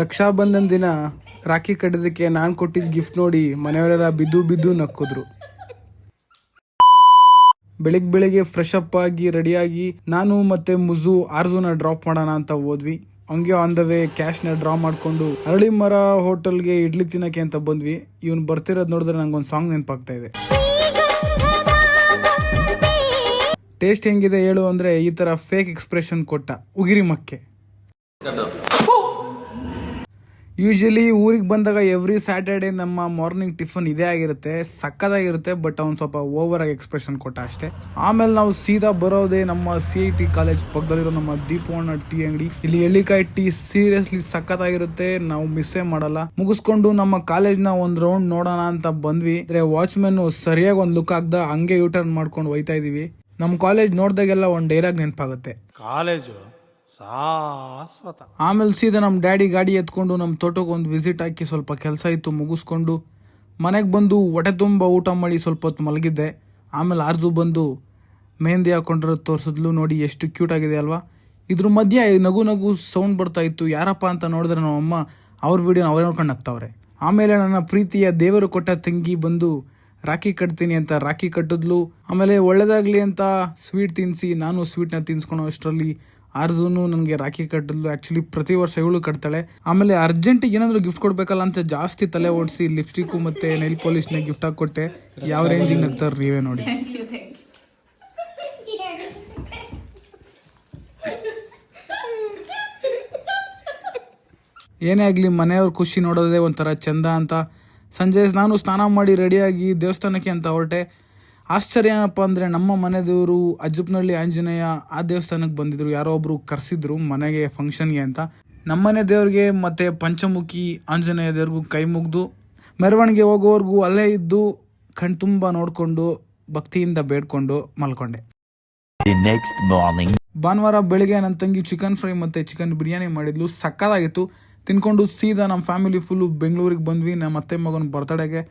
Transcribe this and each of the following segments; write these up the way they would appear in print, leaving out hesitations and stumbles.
ರಕ್ಷಾ ಬಂಧನ್ ದಿನ ರಾಖಿ ಕಟ್ಟಿದ್ದಕ್ಕೆ ನಾನು ಕೊಟ್ಟಿದ್ದ ಗಿಫ್ಟ್ ನೋಡಿ ಮನೆಯವರೆಲ್ಲ ಬಿದ್ದು ಬಿದ್ದು ನಕ್ಕಿದ್ರು. ಬೆಳಿಗ್ಗೆ ಫ್ರೆಶ್ ಅಪ್ ಆಗಿ ರೆಡಿಯಾಗಿ ನಾನು ಮತ್ತೆ ಮುಜು ಆರ್ಜುನ ಡ್ರಾಪ್ ಮಾಡೋಣ ಅಂತ ಹೋದ್ವಿ. ಹಂಗೆ ಆನ್ ದ ವೇ ಕ್ಯಾಶ್ನ ಡ್ರಾ ಮಾಡಿಕೊಂಡು ಅರಳಿ ಮರ ಹೋಟೆಲ್ಗೆ ಇಡ್ಲಿ ತಿನ್ನಕ್ಕೆ ಅಂತ ಬಂದ್ವಿ. ಇವನು ಬರ್ತಿರೋದು ನೋಡಿದ್ರೆ ನಂಗೊಂದು ಸಾಂಗ್ ನೆನಪಾಗ್ತಾ ಇದೆ. ಟೇಸ್ಟ್ ಹೆಂಗಿದೆ ಹೇಳು ಅಂದರೆ ಈ ಥರ ಫೇಕ್ ಎಕ್ಸ್ಪ್ರೆಷನ್ ಕೊಟ್ಟ ಉಗಿರಿ ಮಕ್ಕೆ. ಯೂಶಲಿ ಊರಿಗೆ ಬಂದಾಗ ಎವ್ರಿ ಸ್ಯಾಟರ್ಡೆ ನಮ್ಮ ಮಾರ್ನಿಂಗ್ ಟಿಫನ್ ಇದೇ ಆಗಿರುತ್ತೆ, ಸಕ್ಕದಾಗಿರುತ್ತೆ. ಬಟ್ ಅವ್ನು ಸ್ವಲ್ಪ ಓವರ್ ಆಗಿ ಎಕ್ಸ್ಪ್ರೆಷನ್ ಕೊಟ್ಟ ಅಷ್ಟೇ. ಆಮೇಲೆ ನಾವು ಸೀದಾ ಬರೋದೇ ನಮ್ಮ CIT ಕಾಲೇಜ್ ಪಕ್ಕದಲ್ಲಿರೋ ನಮ್ಮ ದೀಪವಣ್ಣ ಟೀ ಅಂಗಡಿ. ಇಲ್ಲಿ ಎಳ್ಳಿಕಾಯಿ ಟೀ ಸೀರಿಯಸ್ಲಿ ಸಕ್ಕತ್ತಾಗಿರುತ್ತೆ, ನಾವು ಮಿಸ್ಸೇ ಮಾಡಲ್ಲ. ಮುಗಿಸ್ಕೊಂಡು ನಮ್ಮ ಕಾಲೇಜ್ನ ಒಂದು ರೌಂಡ್ ನೋಡೋಣ ಅಂತ ಬಂದ್ವಿ. ಅಂದ್ರೆ ವಾಚ್ಮೆನ್ ಸರಿಯಾಗಿ ಒಂದು ಲುಕ್ ಆಗ್ದ ಹಂಗೆ ಯೂಟರ್ನ್ ಮಾಡ್ಕೊಂಡು ಹೋಯ್ತಾ ಇದೀವಿ. ನಮ್ಮ ಕಾಲೇಜ್ ನೋಡ್ದಾಗೆಲ್ಲ ಒಂದು ಡೈಲಾಗ್ ನೆನಪಾಗುತ್ತೆ, ಕಾಲೇಜು ಶಾಶ್ವತ. ಆಮೇಲೆ ಸೀದಾ ನಮ್ಮ ಡ್ಯಾಡಿ ಗಾಡಿ ಎತ್ಕೊಂಡು ನಮ್ಮ ತೋಟಕ್ಕೆ ಒಂದು ವಿಸಿಟ್ ಹಾಕಿ ಸ್ವಲ್ಪ ಕೆಲಸ ಇತ್ತು ಮುಗಿಸ್ಕೊಂಡು ಮನೆಗೆ ಬಂದು ಹೊಟ್ಟೆ ತುಂಬ ಊಟ ಮಾಡಿ ಸ್ವಲ್ಪ ಹೊತ್ತು ಮಲಗಿದ್ದೆ. ಆಮೇಲೆ ಆರ್ಜು ಬಂದು ಮೆಹಂದಿ ಹಾಕೊಂಡಿರೋದು ತೋರಿಸಿದ್ಲು. ನೋಡಿ ಎಷ್ಟು ಕ್ಯೂಟ್ ಆಗಿದೆ ಅಲ್ವಾ. ಇದ್ರ ಮಧ್ಯೆ ನಗು ನಗು ಸೌಂಡ್ ಬರ್ತಾ ಇತ್ತು. ಯಾರಪ್ಪ ಅಂತ ನೋಡಿದ್ರೆ ನಮ್ಮಮ್ಮ ಅವ್ರ ವಿಡಿಯೋನ ಅವರೇ ನೋಡ್ಕೊಂಡು ನಗ್ತಾವ್ರೆ. ಆಮೇಲೆ ನನ್ನ ಪ್ರೀತಿಯ ದೇವರು ಕೊಟ್ಟ ತಂಗಿ ಬಂದು ರಾಖಿ ಕಟ್ತೀನಿ ಅಂತ ರಾಖಿ ಕಟ್ಟಿದ್ಲು. ಆಮೇಲೆ ಒಳ್ಳೇದಾಗಲಿ ಅಂತ ಸ್ವೀಟ್ ತಿನ್ನಿಸಿ ನಾನು ಸ್ವೀಟ್ನ ತಿನ್ಸ್ಕೊಳೋ ಅಷ್ಟರಲ್ಲಿ ಆರ್ಜುನು ನನಗೆ ರಾಖಿ ಕಟ್ಟಿದ್ಲು. ಆ್ಯಕ್ಚುಲಿ ಪ್ರತಿ ವರ್ಷ ಇವಳು ಕಟ್ತಾಳೆ. ಆಮೇಲೆ ಅರ್ಜೆಂಟಿಗೆ ಏನಾದರೂ ಗಿಫ್ಟ್ ಕೊಡಬೇಕಲ್ಲ ಅಂತ ಜಾಸ್ತಿ ತಲೆ ಓಡಿಸಿ ಲಿಪ್ಸ್ಟಿಕ್ಕು ಮತ್ತು ನೈಲ್ ಪಾಲಿಷ್ನ ಗಿಫ್ಟ್ ಆಗಿ ಕೊಟ್ಟೆ. ಯಾವ ರೇಂಜಿಗೆ ನಗ್ತಾರೆ ನೀವೇ ನೋಡಿ. ಏನೇ ಆಗಲಿ ಮನೆಯವ್ರ ಖುಷಿ ನೋಡೋದೇ ಒಂಥರ ಚೆಂದ ಅಂತ ಸಂಜೆ ನಾನು ಸ್ನಾನ ಮಾಡಿ ರೆಡಿಯಾಗಿ ದೇವಸ್ಥಾನಕ್ಕೆ ಅಂತ ಹೊರಟೆ. ಆಶ್ಚರ್ಯ ಏನಪ್ಪ ಅಂದರೆ ನಮ್ಮ ಮನೆದೇವರು ಅಜ್ಜಪ್ಪನಹಳ್ಳಿ ಆಂಜನೇಯ ಆ ದೇವಸ್ಥಾನಕ್ಕೆ ಬಂದಿದ್ರು. ಯಾರೋ ಒಬ್ಬರು ಕರೆಸಿದ್ರು ಮನೆಗೆ ಫಂಕ್ಷನ್ಗೆ ಅಂತ. ನಮ್ಮನೆ ದೇವ್ರಿಗೆ ಮತ್ತು ಪಂಚಮುಖಿ ಆಂಜನೇಯ ದೇವ್ರಿಗೂ ಕೈ ಮುಗಿದು ಮೆರವಣಿಗೆ ಹೋಗೋವರೆಗೂ ಅಲ್ಲೇ ಇದ್ದು ಕಣ್ ತುಂಬ ನೋಡಿಕೊಂಡು ಭಕ್ತಿಯಿಂದ ಬೇಡ್ಕೊಂಡು ಮಲ್ಕೊಂಡೆ. ಭಾನುವಾರ ಬೆಳಿಗ್ಗೆ ನನ್ನ ತಂಗಿ ಚಿಕನ್ ಫ್ರೈ ಮತ್ತು ಚಿಕನ್ ಬಿರಿಯಾನಿ ಮಾಡಿದ್ಲು, ಸಕ್ಕತ್ತಾಗಿತ್ತು. ತಿನ್ಕೊಂಡು ಸೀದಾ ನಮ್ಮ ಫ್ಯಾಮಿಲಿ ಫುಲ್ಲು ಬೆಂಗಳೂರಿಗೆ ಬಂದ್ವಿ ನಮ್ಮ ಅತ್ತೆ ಮಗನ ಬರ್ತಡೆಗೆ.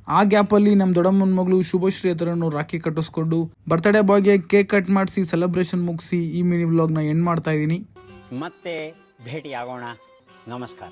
ಆ ಗ್ಯಾಪಲ್ಲಿ ನಮ್ಮ ದೊಡ್ಡಮ್ಮನ ಮಗಳು ಶುಭಶ್ರೀ ಹತ್ರನೂ ರಾಖಿ ಕಟ್ಟಿಸ್ಕೊಂಡು ಬರ್ತ್ಡೇ ಬಾಯ್ಗೆ ಕೇಕ್ ಕಟ್ ಮಾಡಿಸಿ ಸೆಲೆಬ್ರೇಷನ್ ಮುಗಿಸಿ ಈ ಮಿನಿ ವ್ಲಾಗ್ನ ಎಂಡ್ ಮಾಡ್ತಾ ಇದ್ದೀನಿ. ಮತ್ತೆ ಭೇಟಿ ಆಗೋಣ. ನಮಸ್ಕಾರ.